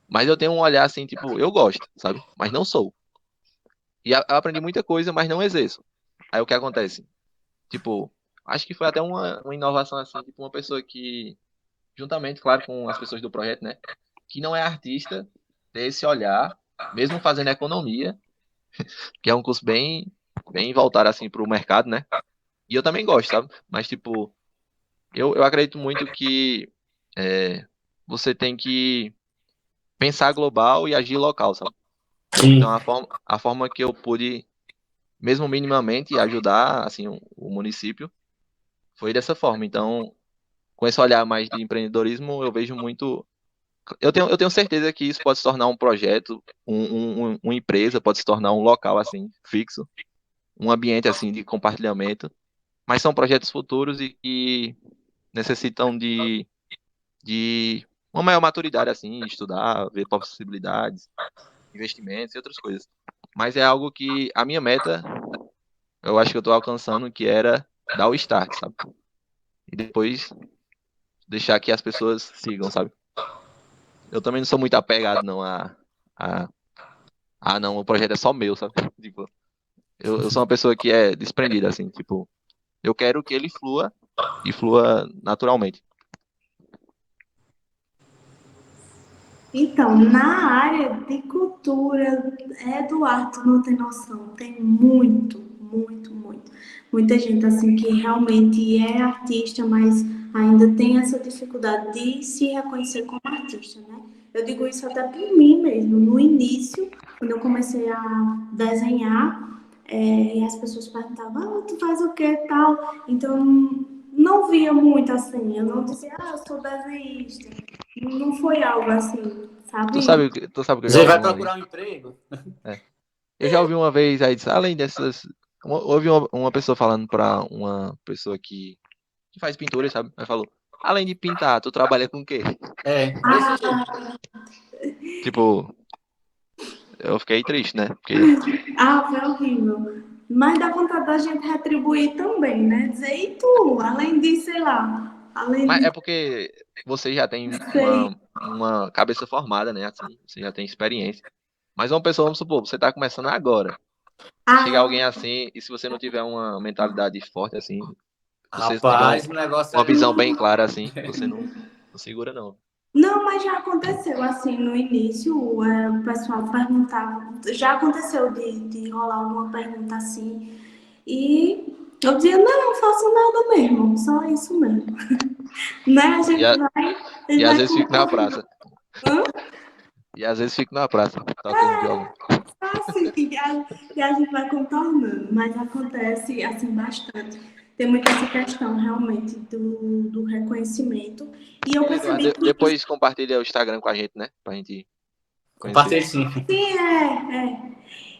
Mas eu tenho um olhar assim, tipo, eu gosto, sabe? Mas não sou. E eu aprendi muita coisa, mas não exerço. Aí o que acontece? Tipo, acho que foi até uma inovação assim, tipo, uma pessoa que, juntamente, claro, com as pessoas do projeto, né? Que não é artista, ter esse olhar, mesmo fazendo economia, que é um curso bem voltado assim para o mercado, né? E eu também gosto, sabe? Mas, tipo, eu acredito muito que é, você tem que pensar global e agir local, sabe? Sim. Então, a forma que eu pude, mesmo minimamente, ajudar, assim, o município, foi dessa forma. Então, com esse olhar mais de empreendedorismo, eu vejo muito. Eu tenho certeza que isso pode se tornar um projeto, uma empresa, pode se tornar um local, assim, fixo, um ambiente, assim, de compartilhamento. Mas são projetos futuros e que necessitam de uma maior maturidade, assim, estudar, ver possibilidades, investimentos e outras coisas. Mas é algo que a minha meta, eu acho que eu estou alcançando, que era dar o start, sabe? E depois deixar que as pessoas sigam, sabe? Eu também não sou muito apegado, não, a não, o projeto é só meu, sabe? Tipo, eu sou uma pessoa que é desprendida, assim, tipo, eu quero que ele flua, e flua naturalmente. Então, na área de cultura, Eduardo, não tem noção, tem muito, muito, muito. Muita gente assim que realmente é artista, mas ainda tem essa dificuldade de se reconhecer como artista, né? Eu digo isso até por mim mesmo. No início, quando eu comecei a desenhar, e as pessoas perguntavam, tu faz o que e tal? Então, não via muito assim. Eu não dizia, eu sou desenhista. Não foi algo assim, Tu sabe? sabe, tu sabe que eu já Você ouvi vai uma vez? procurar um emprego? É. Eu já ouvi uma vez aí, além dessas. Houve uma pessoa falando pra uma pessoa que faz pintura, sabe? Aí falou: além de pintar, tu trabalha com o quê? Desse jeito. Tipo, eu fiquei triste, né? Porque. Foi horrível. Mas dá vontade da gente retribuir também, né? Dizer, e tu? Além de, sei lá, além Mas de é porque você já tem sei. uma cabeça formada, né? Assim, você já tem experiência. Mas uma pessoa, vamos supor, você tá começando agora. Chega Ah, alguém assim, e se você não tiver uma mentalidade forte, assim, você tiver Rapaz, o negócio uma é. visão bem clara, assim, você não segura, não. não, mas já aconteceu assim no início, o pessoal perguntava, já aconteceu de rolar alguma pergunta assim, e eu dizia, não faço nada mesmo, só isso mesmo. Né? E, a- A gente e às vai vezes fico na contornando. praça. E às vezes fico na praça, tocando violão. Assim, e a gente vai contornando, mas acontece assim bastante. Tem muito essa questão realmente do reconhecimento. E eu E Eduardo, percebi que depois compartilha o Instagram com a gente, né? Pra gente conhecer. Compartilhe sim. sim, é.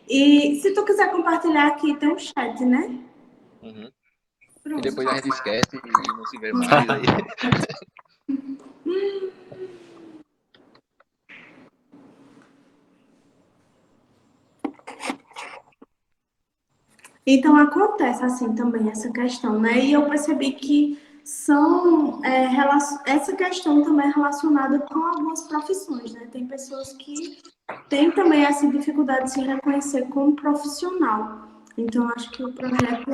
E se tu quiser compartilhar aqui, tem um chat, né? Uhum. E Pronto. depois a gente esquece e não se vê mais aí. Então acontece assim também essa questão, né? E eu percebi que essa questão também é relacionada com algumas profissões, né? Tem pessoas que têm também essa dificuldade de se reconhecer como profissional. Então acho que o projeto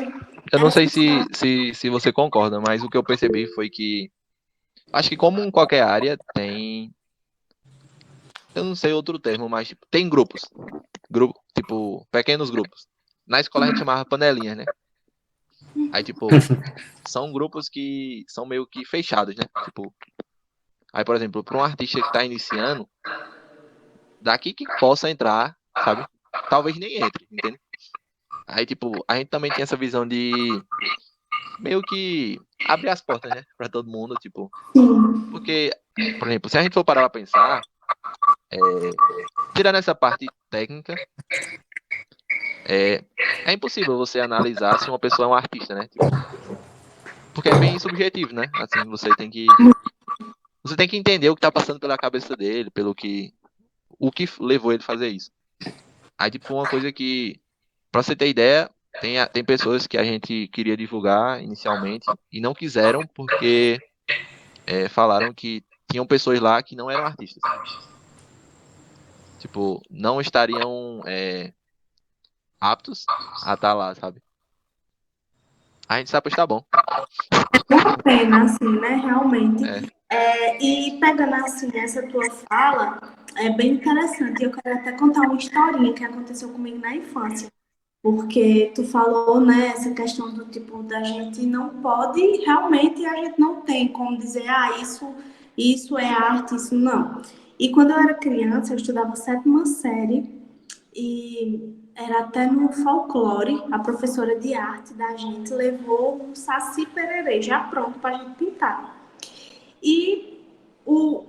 Eu é não sei essencial. se você concorda, mas o que eu percebi foi que acho que como em qualquer área tem, eu não sei outro termo, mas tipo, tem grupos. Tipo, pequenos grupos. Na escola a gente chamava panelinhas, né? Aí, tipo, são grupos que são meio que fechados, né? Tipo, aí, por exemplo, para um artista que tá iniciando, daqui que possa entrar, sabe? Talvez nem entre, entende? Aí, tipo, a gente também tem essa visão de meio que abrir as portas, né? Pra todo mundo, tipo. Sim, Porque, por exemplo, se a gente for parar pra pensar, tirando essa parte técnica, é, é impossível você analisar se uma pessoa é um artista, né? Tipo, porque é bem subjetivo, né? Assim, você tem que entender o que tá passando pela cabeça dele, o que levou ele a fazer isso. Aí, tipo, uma coisa que, pra você ter ideia, tem pessoas que a gente queria divulgar inicialmente e não quiseram porque falaram que tinham pessoas lá que não eram artistas. Tipo, não estariam aptos a estar lá, sabe? A gente sabe, pois tá bom. uma pena, assim, né? É, Realmente. E pegando assim essa tua fala, é bem interessante. Eu quero até contar uma historinha que aconteceu comigo na infância. Porque tu falou, né, essa questão do tipo da gente não pode, realmente a gente não tem como dizer, isso é arte, isso não. E quando eu era criança, eu estudava a sétima série e era até no folclore, a professora de arte da gente levou um saci pererê já pronto para a gente pintar. E o,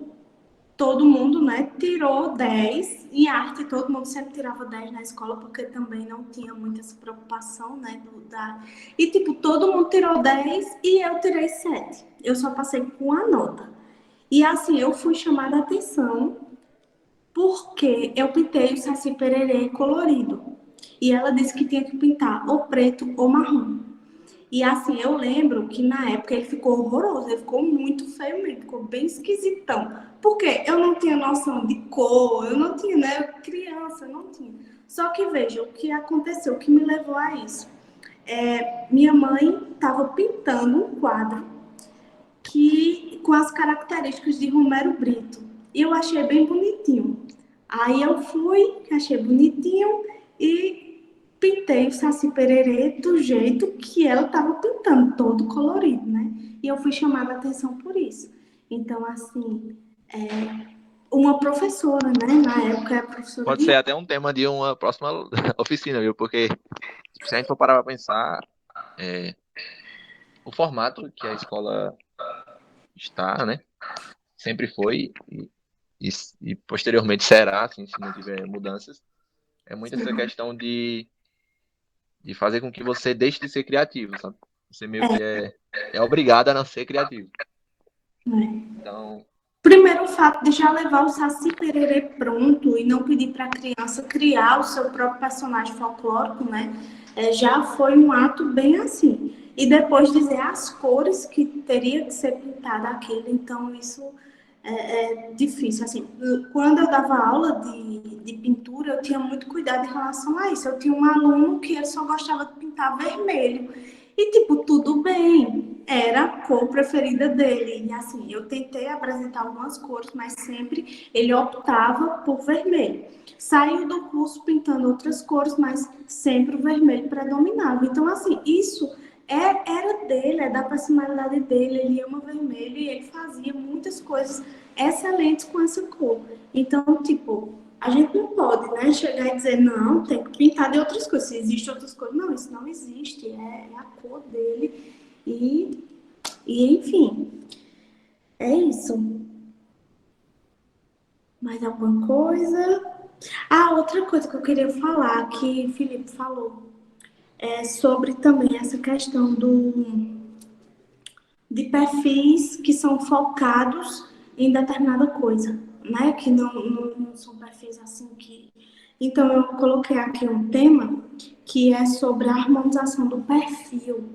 todo mundo, né, tirou 10 em arte, todo mundo sempre tirava 10 na escola, porque também não tinha muita essa preocupação, né, E, tipo, todo mundo tirou 10 e eu tirei 7. Eu só passei com a nota. E, assim, eu fui chamada a atenção porque eu pintei o Saci Pererê colorido. E ela disse que tinha que pintar ou preto ou marrom. E assim, eu lembro que na época ele ficou horroroso, ele ficou muito feio mesmo, ficou bem esquisitão. Porque eu não tinha noção de cor, eu não tinha, né? Criança, eu não tinha. Só que veja o que aconteceu, o que me levou a isso. Minha mãe estava pintando um quadro com as características de Romero Brito. E eu achei bem bonitinho. Aí eu fui, achei bonitinho e pintei o Saci Pererê do jeito que ela estava pintando, todo colorido, né? E eu fui chamada a atenção por isso. Então, assim, uma professora, né? Na época era professora Pode de ser até um tema de uma próxima oficina, viu? Porque se a gente for parar pra pensar, é, o formato que a escola está, né? Sempre foi e, e posteriormente será, assim, se não tiver mudanças. É muito essa questão de fazer com que você deixe de ser criativo, sabe? Você meio que é obrigado a não ser criativo. né? Então, Primeiro, o fato de já levar o Saci Pererê pronto e não pedir para a criança criar o seu próprio personagem folclórico, né? Já foi um ato bem assim. E depois dizer as cores que teria que ser pintada aquilo, então isso é difícil. Assim, quando eu dava aula de pintura, eu tinha muito cuidado em relação a isso. Eu tinha um aluno que ele só gostava de pintar vermelho. E, tipo, tudo bem, era a cor preferida dele. E, assim, eu tentei apresentar algumas cores, mas sempre ele optava por vermelho. Saiu do curso pintando outras cores, mas sempre o vermelho predominava. Então, assim, isso era dele, é da personalidade dele. Ele ama vermelho e ele fazia muitas coisas excelentes com essa cor. Então, tipo, a gente não pode, né, chegar e dizer, não, tem que pintar de outras coisas. Se existem outras cores, não, isso não existe. É a cor dele. E enfim, é isso. Mais alguma coisa? Ah, outra coisa que eu queria falar, que o Felipe falou, é sobre também essa questão de perfis que são focados em determinada coisa, né? Que não são perfis assim que... Então, eu coloquei aqui um tema que é sobre a harmonização do perfil,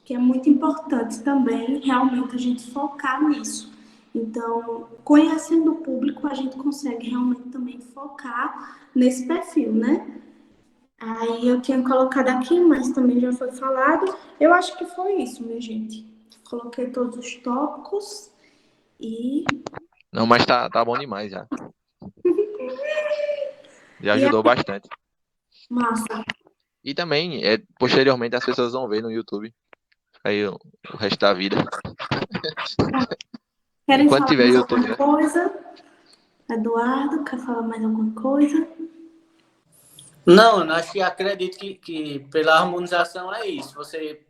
que é muito importante também, realmente, a gente focar nisso. Então, conhecendo o público, a gente consegue realmente também focar nesse perfil, né? Aí eu tinha colocado aqui, mas também já foi falado. Eu acho que foi isso, minha gente. Coloquei todos os tópicos e, não, mas tá bom demais já. Já e é ajudou bastante. massa. E também, posteriormente, as pessoas vão ver no YouTube aí o resto da vida. Querem Enquanto falar tiver mais YouTube, alguma né? coisa? Eduardo, quer falar mais alguma coisa? Não, eu acho que acredito que pela harmonização é isso. Você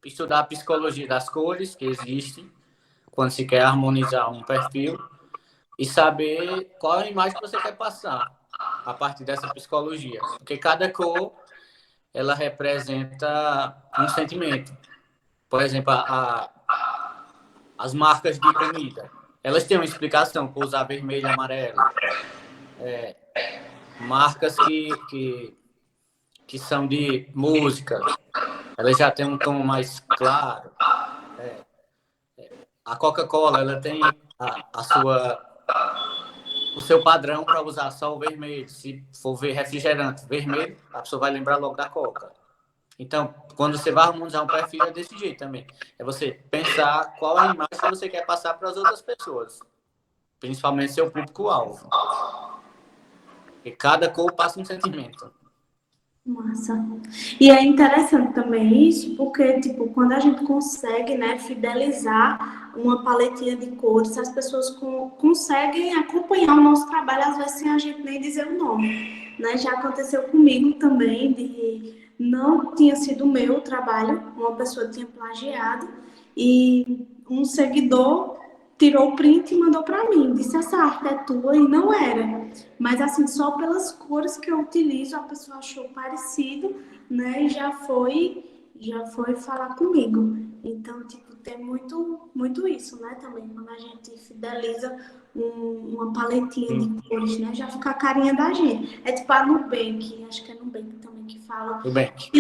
estudar a psicologia das cores que existem quando se quer harmonizar um perfil e saber qual é a imagem que você quer passar a partir dessa psicologia. Porque cada cor, ela representa um sentimento. Por exemplo, as marcas de comida. Elas têm uma explicação por usar vermelho e amarelo. Marcas que são de música, elas já têm um tom mais claro. A Coca-Cola, ela tem o seu padrão para usar só o vermelho. Se for ver refrigerante vermelho, a pessoa vai lembrar logo da Coca. Então, quando você vai harmonizar um perfil, é desse jeito também. É você pensar qual é a imagem que você quer passar para as outras pessoas, principalmente seu público-alvo. E cada cor passa um sentimento. Massa. E é interessante também isso, porque, tipo, quando a gente consegue, né, fidelizar uma paletinha de cores, as pessoas conseguem acompanhar o nosso trabalho, às vezes, sem a gente nem dizer o nome, né? Já aconteceu comigo também, de não tinha sido meu o trabalho, uma pessoa tinha plagiado, e um seguidor tirou o print e mandou para mim, disse, essa arte é tua, e não era. Mas, assim, só pelas cores que eu utilizo, a pessoa achou parecido, né? E já foi falar comigo. Então, tipo, tem muito isso, né? Também, quando a gente fideliza uma paletinha de cores, né? Já fica a carinha da gente. É tipo a Nubank, acho que é Nubank também que fala. Nubank.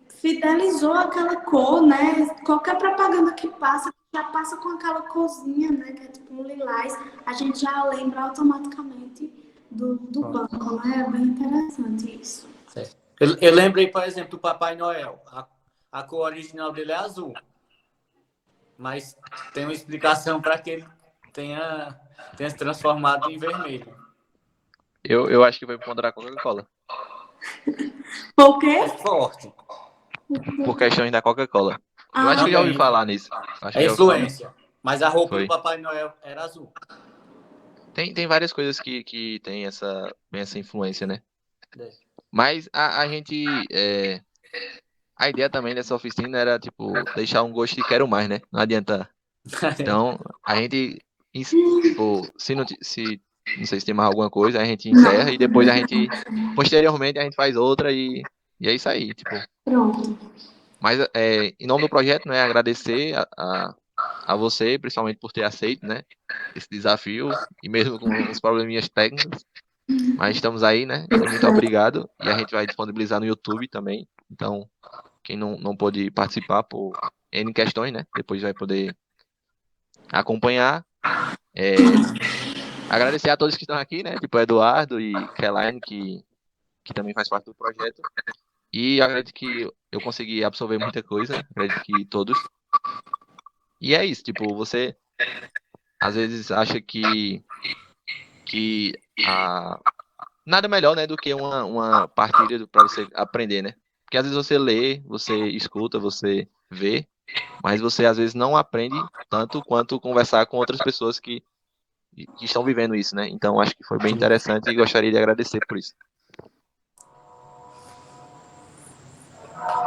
Fidelizou aquela cor, né? Qualquer propaganda que passa, já passa com aquela corzinha, né? Que é tipo um lilás, a gente já lembra automaticamente do banco, né? É bem interessante isso. Certo. Eu lembrei, por exemplo, do Papai Noel. A cor original dele é azul. Mas tem uma explicação para que ele tenha se transformado em vermelho. Eu acho que foi por conta da Coca-Cola. Por quê? É forte. Por questões da Coca-Cola. Eu acho que eu já ouvi Também. falar nisso. Acho que É eu já ouvi falar. influência. Mas a roupa do Foi. Papai Noel era azul. Tem várias coisas que tem bem essa influência, né? É. Mas a gente. A ideia também dessa oficina era, tipo, deixar um gosto de quero mais, né? Não adianta. Então, a gente. Tipo, não sei se tem mais alguma coisa, a gente encerra Não. e depois a gente. Posteriormente a gente faz outra e é isso aí, tipo. Pronto. Mas em nome do projeto, né, agradecer a você, principalmente por ter aceito, né, esse desafio, e mesmo com uns probleminhas técnicos, mas estamos aí, né, e muito obrigado, e a gente vai disponibilizar no YouTube também, então, quem não pôde participar por N questões, né, depois vai poder acompanhar. Agradecer a todos que estão aqui, né, tipo Eduardo e Keline, que também faz parte do projeto, e acredito que eu consegui absorver muita coisa, acredito que todos. E é isso, tipo, você às vezes acha que nada melhor, né, do que uma partilha para você aprender, né? Porque às vezes você lê, você escuta, você vê, mas você às vezes não aprende tanto quanto conversar com outras pessoas que estão vivendo isso, né? Então acho que foi bem interessante e gostaria de agradecer por isso.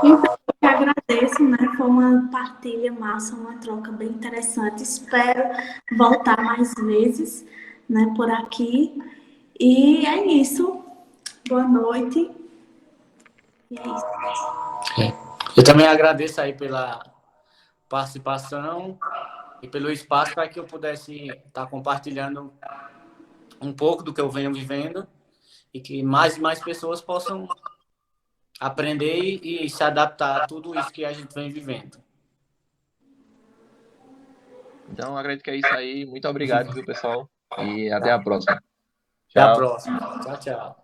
Então, eu que agradeço, né? Foi uma partilha massa, uma troca bem interessante. Espero voltar mais vezes, né, por aqui. E é isso. Boa noite. E é isso. Eu também agradeço aí pela participação e pelo espaço para que eu pudesse estar compartilhando um pouco do que eu venho vivendo e que mais e mais pessoas possam aprender e se adaptar a tudo isso que a gente vem vivendo. Então acredito que é isso aí. Muito obrigado, viu, pessoal? E até a próxima. Até a Tchau. próxima. Tchau, tchau.